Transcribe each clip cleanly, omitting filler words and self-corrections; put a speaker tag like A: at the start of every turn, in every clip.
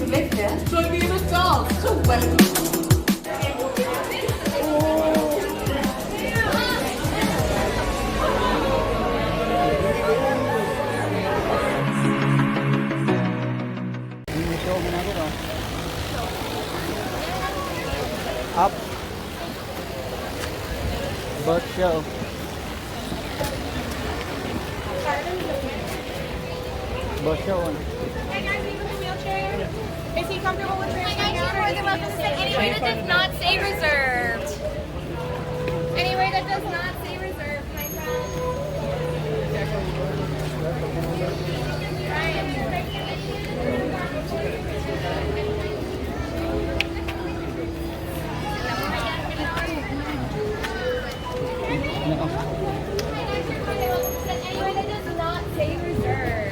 A: who live here join me in a dance to welcome.
B: Up. Bird show. Bird show.
C: Hey guys, people in the wheelchair. Is he comfortable with her? Hi guys, you're more than welcome to sit anywhere that does not say reserved. Anywhere that does not say reserved, my friend. Anywhere that does not say reserved.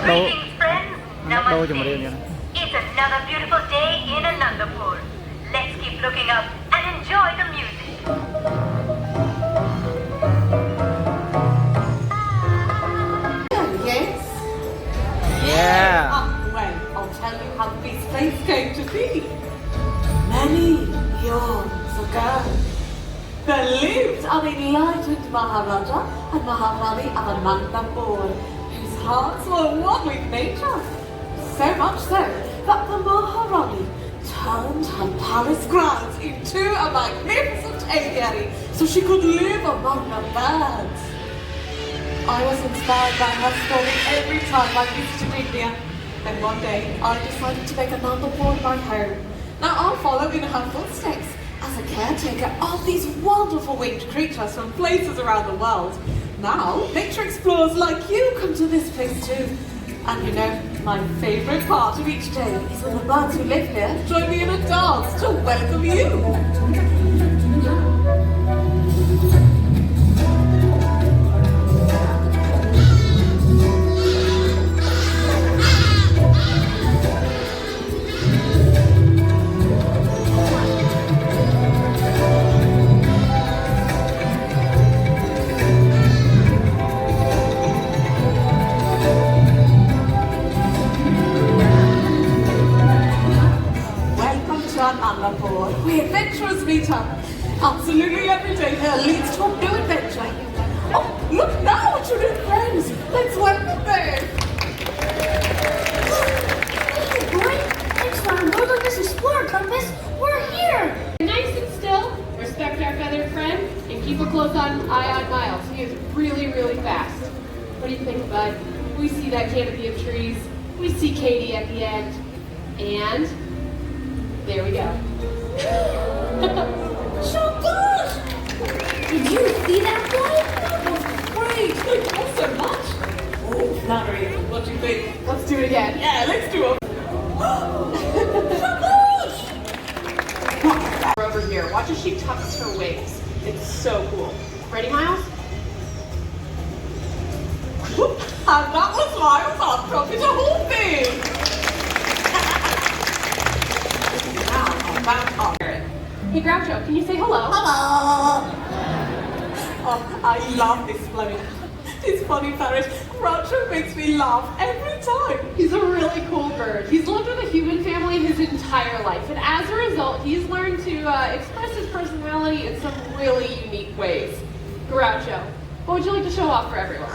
D: Greetings, friends. Namaste. It's another beautiful day in Anandapur. Let's keep looking up and enjoy the music.
A: Yes?
B: Yeah.
A: Well, I'll tell you how this place came to be. Many years ago, there lived an enlightened Maharaja and Maharani of Anandapur, whose hearts were one with nature. So much so that the Maharani turned her palace grounds into a magnificent aviary so she could live among the birds. I was inspired by her story every time I visited India. And one day, I decided to make Anandapur my home. Now I'll follow in her footsteps as a caretaker of these wonderful winged creatures from places around the world. Now, nature explorers like you come to this place too. And you know, my favourite part of each day is when the birds who live here join me in a dance to welcome you. Anandapur, where adventurers meet up. Absolutely every day here leads to a new adventure. Oh, look now at your new friends. Let's welcome them.
E: Great! Thanks for unloading this Explorer Compass. We're here!
C: Nice and still, respect our feathered friend, and keep a close eye on Miles. He is really, really fast. What do you think, bud? We see that canopy of trees. We see Katie at the end. And there we go.
E: Shabash! Did you see that flight?
A: That was great. Thank you so much. Oh, flattery. What do you think?
C: Let's do it again.
A: Yeah, let's do it.
C: Over here. Watch as she tucks her wings. It's so cool. Ready, Miles?
A: And that was Miles on top. It's a whole thing.
C: Hey Groucho, can you say hello?
A: Hello. Oh, I love this funny parrot. Groucho makes me laugh every time.
C: He's a really cool bird. He's lived with a human family his entire life, and as a result, he's learned to express his personality in some really unique ways. Groucho, what would you like to show off for everyone?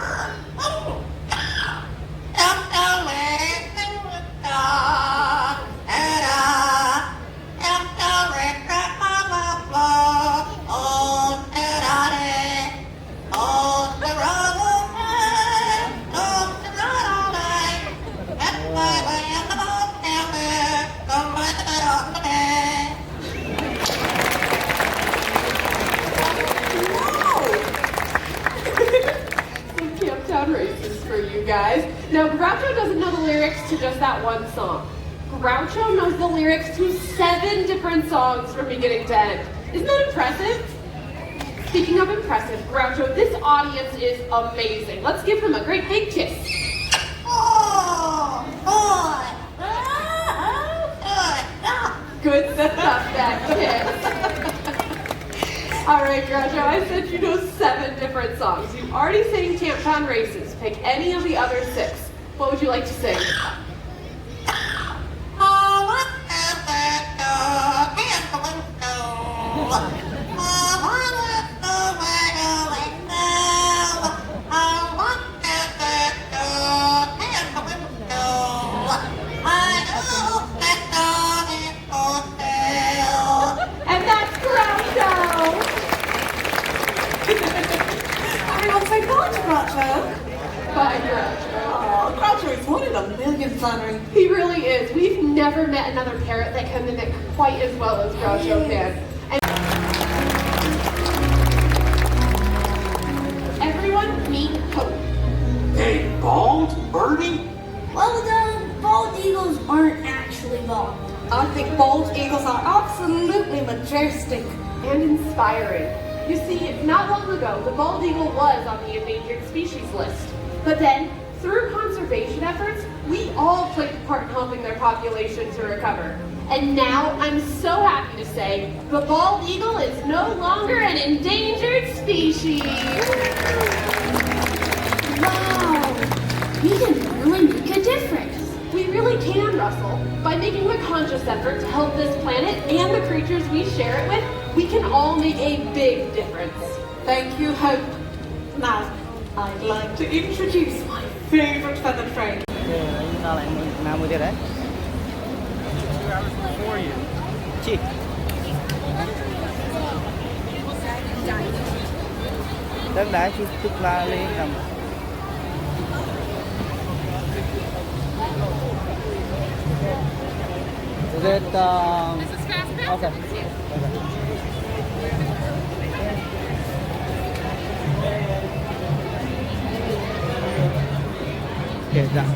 C: Now, Groucho doesn't know the lyrics to just that one song. Groucho knows the lyrics to 7 different songs from beginning to end. Isn't that impressive? Speaking of impressive, Groucho, this audience is amazing. Let's give him a great big kiss. Good stuff, that kiss. All right, Groucho, I said you know 7 different songs. You already sang Tampon Races. Pick any of the other 6. What would you like to sing? And that's Groucho!
A: Everyone say bye to Groucho.
C: Bye, Groucho.
A: Oh, Groucho is one in a million, Flannery.
C: He really is. We've never met another parrot that can mimic quite as well as Groucho can. And everyone meet Hope.
F: Hey, bald? Birdie?
E: Well, the bald eagles aren't actually bald.
A: I think bald eagles are absolutely majestic.
C: And inspiring. You see, not long ago, the bald eagle was on the endangered species list. But then, through conservation efforts, we all played a part in helping their population to recover. And now, I'm so happy to say, the bald eagle is no longer an endangered species.
E: Wow, we can really make a difference.
C: We really can, Russell. By making a conscious effort to help this planet and the creatures we share it with, we can all make a big difference.
A: Thank you, Hope. Now, I'd like to introduce my favorite feathered friend.
B: Chúng ta lại nào mới đấy. Chị. Đất đá chút la lên cầm. Is it okay. Okay, done.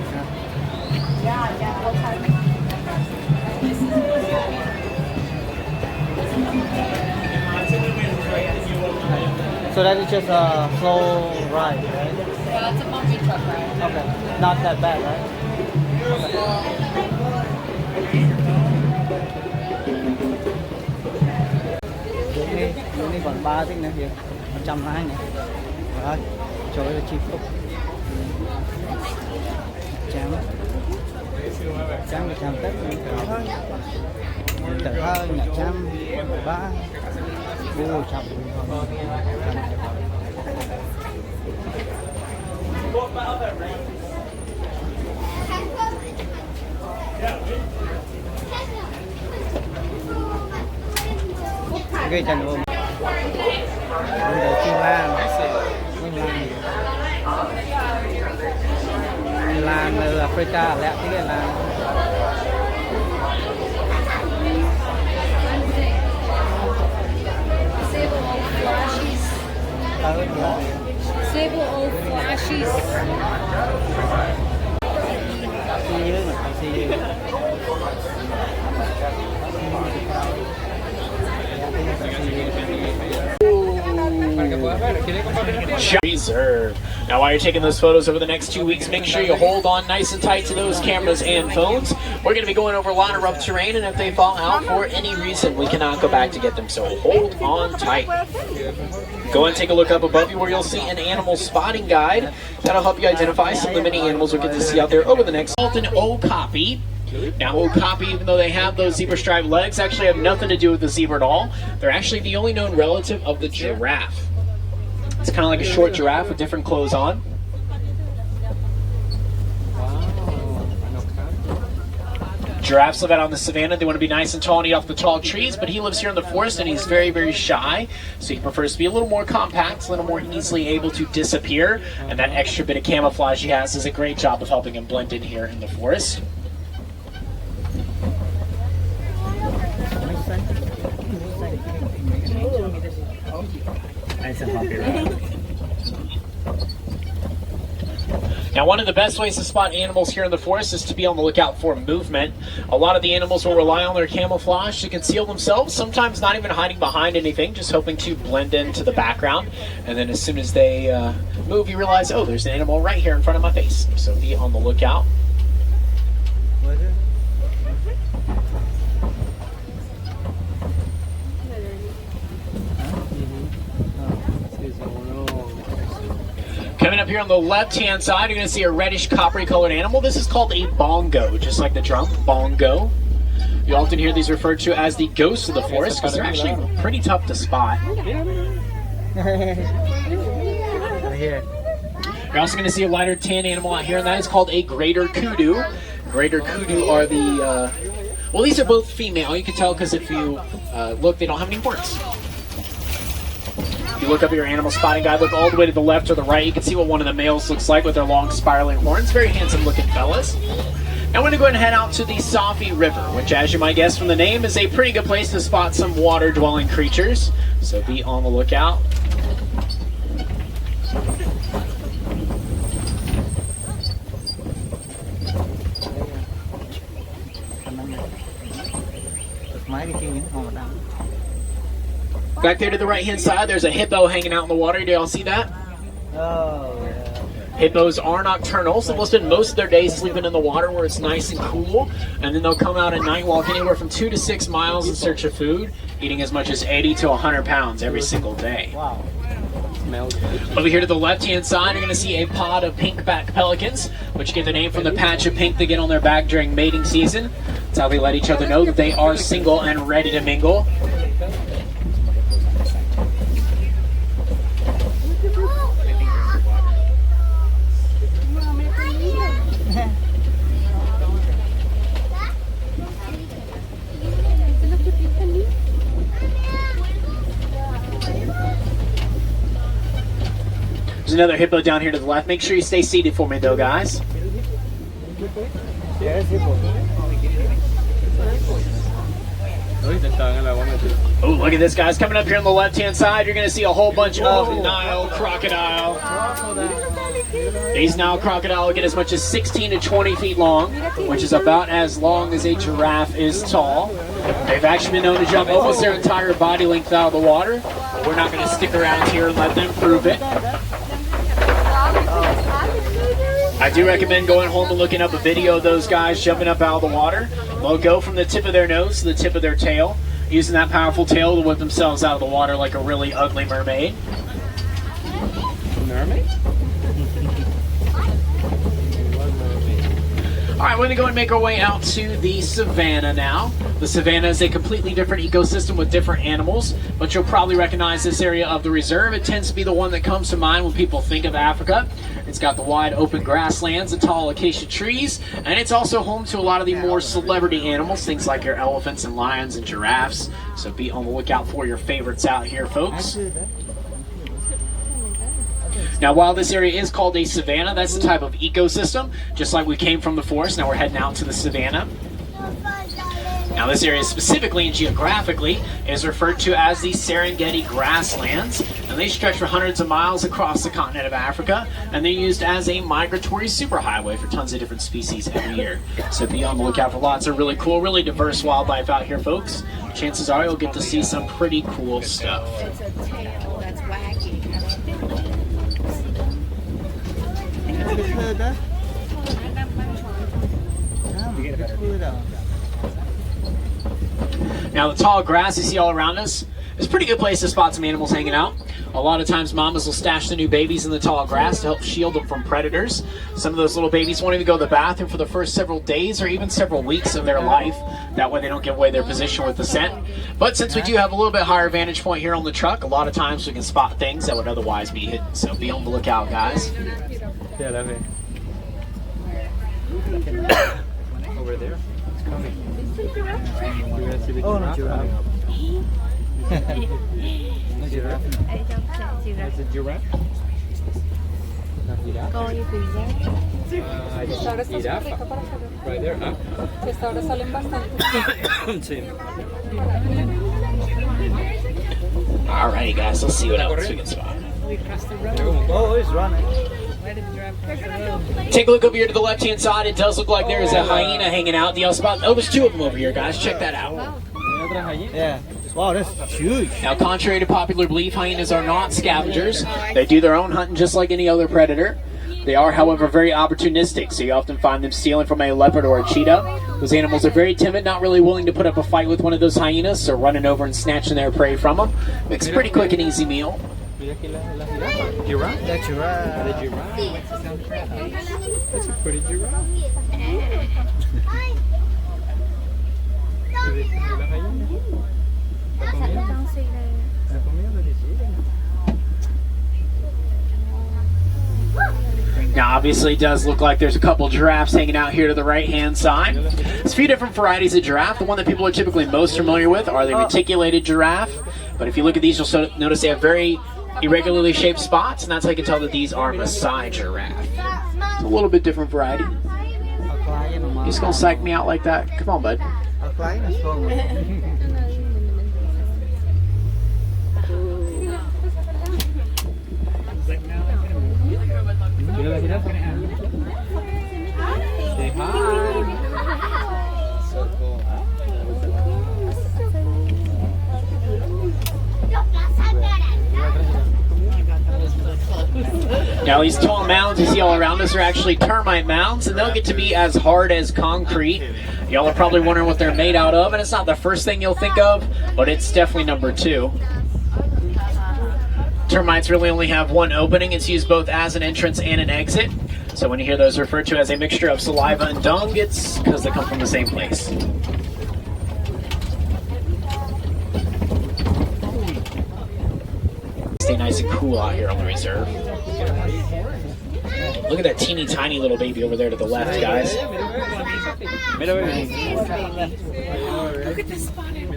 A: Yeah, okay.
B: So that is just a slow ride, right?
G: Yeah, it's a bumpy truck ride.
B: Okay, not that bad, right? Đường đi còn 3 tiếng nữa kìa, 100 lái nè. Rồi, trời ơi, chi phúc. Chán chán Tết tự hơi nhà chăm ba vô chậm gây chân luôn bây giờ chi lan là Africa lẹ thế này là
G: Sable old flashies.
B: See you, see you.
H: Reserve. Now while you're taking those photos over the next 2 weeks, make sure you hold on nice and tight to those cameras and phones. We're going to be going over a lot of rough terrain, and if they fall out for any reason, we cannot go back to get them, so hold on tight. Go and take a look up above you where you'll see an animal spotting guide. That'll help you identify some of the many animals we'll get to see out there over the next Alton Okapi. Now, Okapi, even though they have those zebra-striped legs, actually have nothing to do with the zebra at all. They're actually the only known relative of the giraffe. It's kind of like a short giraffe with different clothes on. Giraffes live out on the savanna. They want to be nice and tall and eat off the tall trees, but he lives here in the forest and he's very, very shy. So he prefers to be a little more compact, a little more easily able to disappear. And that extra bit of camouflage he has does a great job of helping him blend in here in the forest. Now, one of the best ways to spot animals here in the forest is to be on the lookout for movement. A lot of the animals will rely on their camouflage to conceal themselves, sometimes not even hiding behind anything, just hoping to blend into the background. And then as soon as they move, you realize, oh, there's an animal right here in front of my face. So be on the lookout. Coming up here on the left-hand side, you're going to see a reddish coppery colored animal. This is called a bongo, just like the drum, bongo. You often hear these referred to as the ghosts of the forest because they're actually pretty tough to spot. You're also going to see a lighter tan animal out here, and that is called a greater kudu. Greater kudu are the, well, these are both female. You can tell because if you look, they don't have any horns. If you look up at your animal spotting guide, look all the way to the left or the right, you can see what one of the males looks like with their long spiraling horns. Very handsome looking fellas. Now we're going to go ahead and head out to the Safi River, which, as you might guess from the name, is a pretty good place to spot some water-dwelling creatures. So be on the lookout. Back there to the right-hand side, there's a hippo hanging out in the water. Do y'all see that?
B: Oh, yeah.
H: Hippos are nocturnal, so they'll spend most of their days sleeping in the water where it's nice and cool, and then they'll come out at night, walk anywhere from 2 to 6 miles in search of food, eating as much as 80 to 100 pounds every single day.
B: Wow.
H: Over here to the left-hand side, you're going to see a pod of pink-back pelicans, which get their name from the patch of pink they get on their back during mating season. That's how they let each other know that they are single and ready to mingle. There's another hippo down here to the left. Make sure you stay seated for me, though, guys. Oh, look at this, guys. Coming up here on the left-hand side, you're going to see a whole bunch of Nile crocodile. These Nile crocodile will get as much as 16 to 20 feet long, which is about as long as a giraffe is tall. They've actually been known to jump almost their entire body length out of the water. But we're not going to stick around here and let them prove it. I do recommend going home and looking up a video of those guys jumping up out of the water. They'll go from the tip of their nose to the tip of their tail, using that powerful tail to whip themselves out of the water like a really ugly mermaid. Mermaid? All right, we're going to go and make our way out to the savannah now. The savannah is a completely different ecosystem with different animals, but you'll probably recognize this area of the reserve. It tends to be the one that comes to mind when people think of Africa. It's got the wide open grasslands, the tall acacia trees, and it's also home to a lot of the more celebrity animals, things like your elephants and lions and giraffes. So be on the lookout for your favorites out here, folks. Now, while this area is called a savanna, that's the type of ecosystem, just like we came from the forest. Now we're heading out to the savanna. Now, this area specifically and geographically is referred to as the Serengeti grasslands, and they stretch for hundreds of miles across the continent of Africa, and they're used as a migratory superhighway for tons of different species every year. So be on the lookout for lots of really cool, really diverse wildlife out here, folks. Chances are you'll get to see some pretty cool stuff.
G: It's a tail that's wacky.
H: Now, the tall grass you see all around us is a pretty good place to spot some animals hanging out. A lot of times mamas will stash the new babies in the tall grass to help shield them from predators. Some of those little babies won't even go to the bathroom for the first several days or even several weeks of their life. That way they don't give away their position with the scent. But since we do have a little bit higher vantage point here on the truck, a lot of times we can spot things that would otherwise be hidden. So be on the lookout, guys.
B: Yeah, that way. Over there. It's coming. Oh, no giraffe. No giraffe. It's a giraffe. Not giraffe. Giraffe. Right there, huh?
H: Alrighty, guys, let's see what else we can spot.
B: Oh, it's running.
H: Take a look over here to the left-hand side. It does look like there is a hyena hanging out. The spot. Oh, there's two of them over here, guys. Check that out.
B: Yeah. Wow, that's huge.
H: Now, contrary to popular belief, hyenas are not scavengers. They do their own hunting just like any other predator. They are, however, very opportunistic, so you often find them stealing from a leopard or a cheetah. Those animals are very timid, not really willing to put up a fight with one of those hyenas, so running over and snatching their prey from them. Makes a pretty quick and easy meal.
B: Giraffe? That's giraffe. The giraffe. That's a pretty giraffe.
H: Now, obviously, it does look like there's a couple giraffes hanging out here to the right-hand side. There's a few different varieties of giraffe. The one that people are typically most familiar with are the reticulated giraffe. But if you look at these, you'll notice they have very irregularly shaped spots, and that's how you can tell that these are Maasai giraffe. It's a little bit different variety. You just gonna psych me out like that? Come on, bud.
B: Say hi. So cool.
H: Now, these tall mounds you see all around us are actually termite mounds, and they'll get to be as hard as concrete. Y'all are probably wondering what they're made out of, and it's not the first thing you'll think of, but it's definitely number two. Termites really only have one opening. It's used both as an entrance and an exit. So when you hear those referred to as a mixture of saliva and dung, it's because they come from the same place. Stay nice and cool out here on the reserve. Look at that teeny tiny little baby over there to the left, guys.
G: Look at this spotted.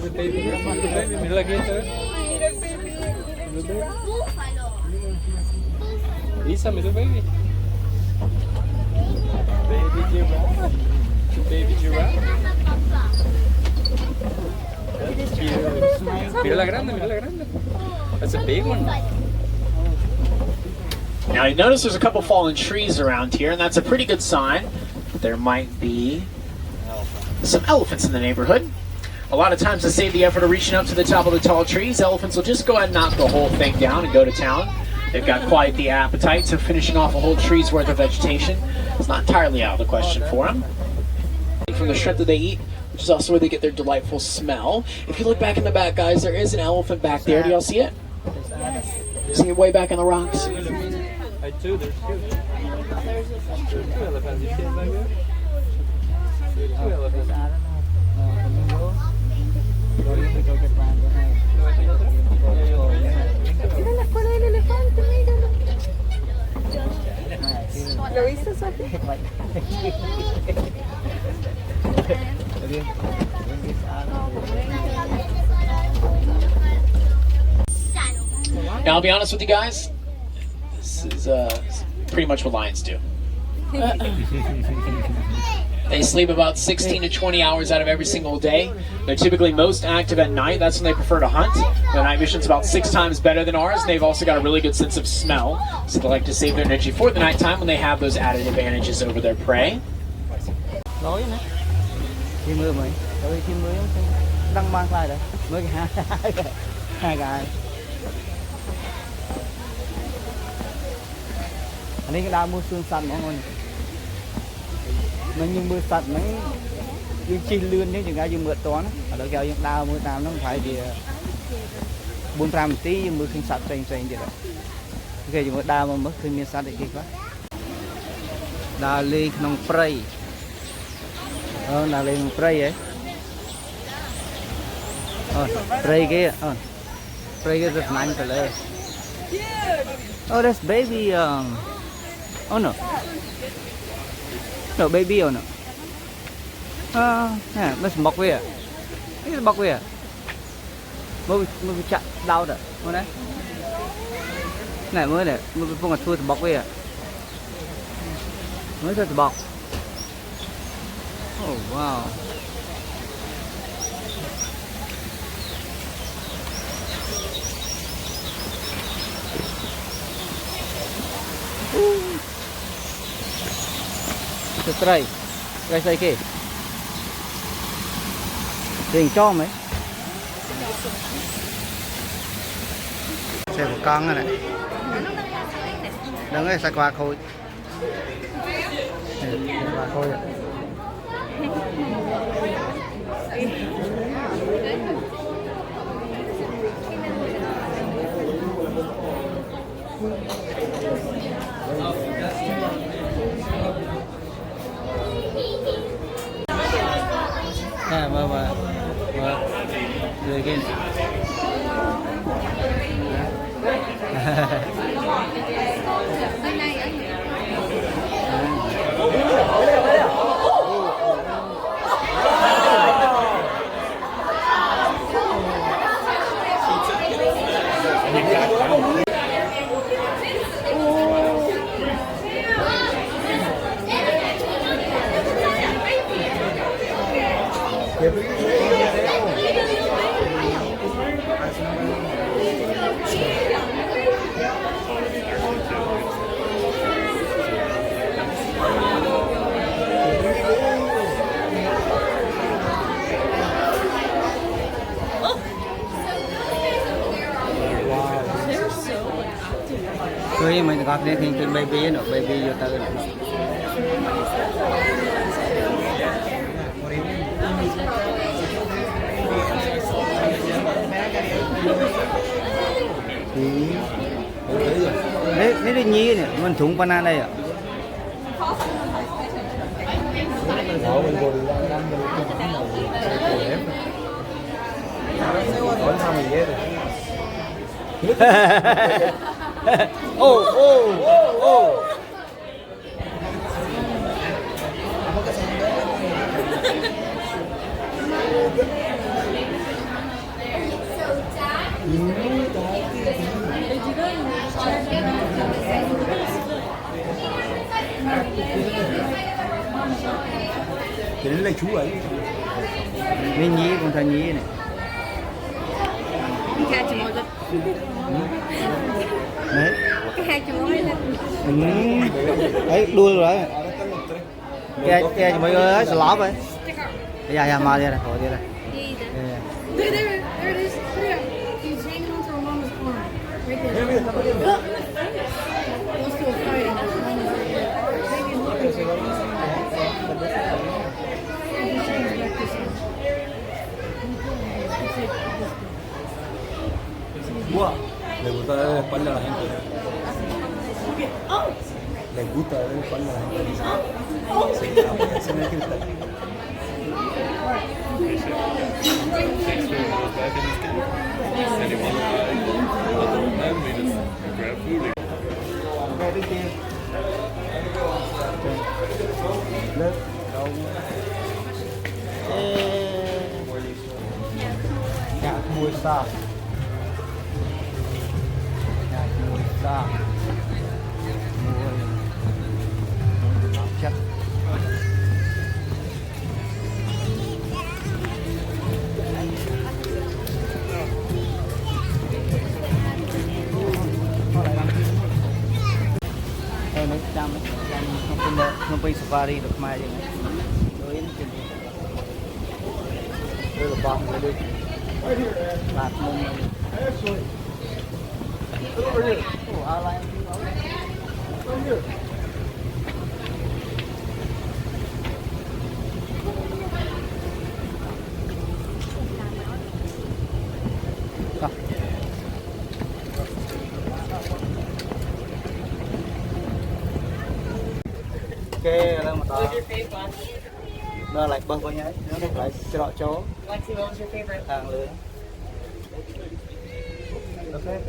B: The baby, middle again, sir. Lisa, middle baby. Baby giraffe. Baby giraffe. Mira la grande, mira la grande. That's a big one.
H: Now you notice there's a couple fallen trees around here, and that's a pretty good sign. There might be some elephants in the neighborhood. A lot of times, to save the effort of reaching up to the top of the tall trees, elephants will just go ahead and knock the whole thing down and go to town. They've got quite the appetite, so finishing off a whole tree's worth of vegetation is not entirely out of the question for them. From the shrimp that they eat, which is also where they get their delightful smell. If you look back in the back, guys, there is an elephant back there. Do y'all see it?
G: Yes.
H: See it way back in the rocks?
B: I do, there's two. There's two elephants. You see it like that? There's two elephants.
G: ¿Lo viste, Sofi?
H: Now, I'll be honest with you guys. This is pretty much what lions do. They sleep about 16 to 20 hours out of every single day. They're typically most active at night. That's when they prefer to hunt. Their night vision's about 6 times better than ours. And they've also got a really good sense of smell. So they like to save their energy for the nighttime when they have those added advantages over their prey.
B: Nói nè. Chim mưa mày. Rồi chim mưa đang mang lại đấy. Mới hai cái. Anh ấy cái đào mua xương săn mọi người. Mình như mưa sạch mấy cái chi lươn nếu chừng ai dùng mưa toán ở đó kêu những đào mưa tam nó không phải thì 4-5 tí mưa khinh sạch trên vậy đó. Cái dùng mưa đào mà mất khinh miên sạch thì quá. Đào lên nông prey. Đào lên nông prey ấy. Prey kia. Prey kia rất mạnh cả lên. Oh, that's baby. Oh no. No baby or no? Yeah, let's bọc về. Let's bọc về. Mới chặt đau đó, mới đấy. Này mới này, mới phong thua thì bọc về. Mới thôi thì bọc. Oh wow. Try say kì tiền cho mấy xe một con này đừng có xe qua khôi qua khôi mà rồi kia mình gặp đến thì baby nó baby vô tới Ini dia nyi ni, mình thùng banana đây à? Oh.
I: Thì đến đây chú ấy.
B: Mình nhí con thằng nhí này.
G: Hai chữ mỗi
B: Đấy.
G: cái hai chữ mỗi lên.
B: Đấy đuôi rồi. Cái mấy ơi, slop ấy. Dạ mà đi này, thôi đi này.
G: There it is. He's hanging onto her mama's arm. Right there. Let's do a fighting.
I: Wow, le gusta darle la espalda a la gente. Le gusta darle la espalda a la gente. Sí, apoyarse en el cristal.
B: Mùi xa. Mùi xa. Mùi chất. Đây mấy trăm không phải safari được mai vậy. Rồi nó chừng. Đây là bom rồi đi. Lạt mông này. Over here. Oh, outline. Over here. Ok, là một đó. Đó lại bơ với nhái, nó lại trọ chỗ. Hàng lưới. Okay.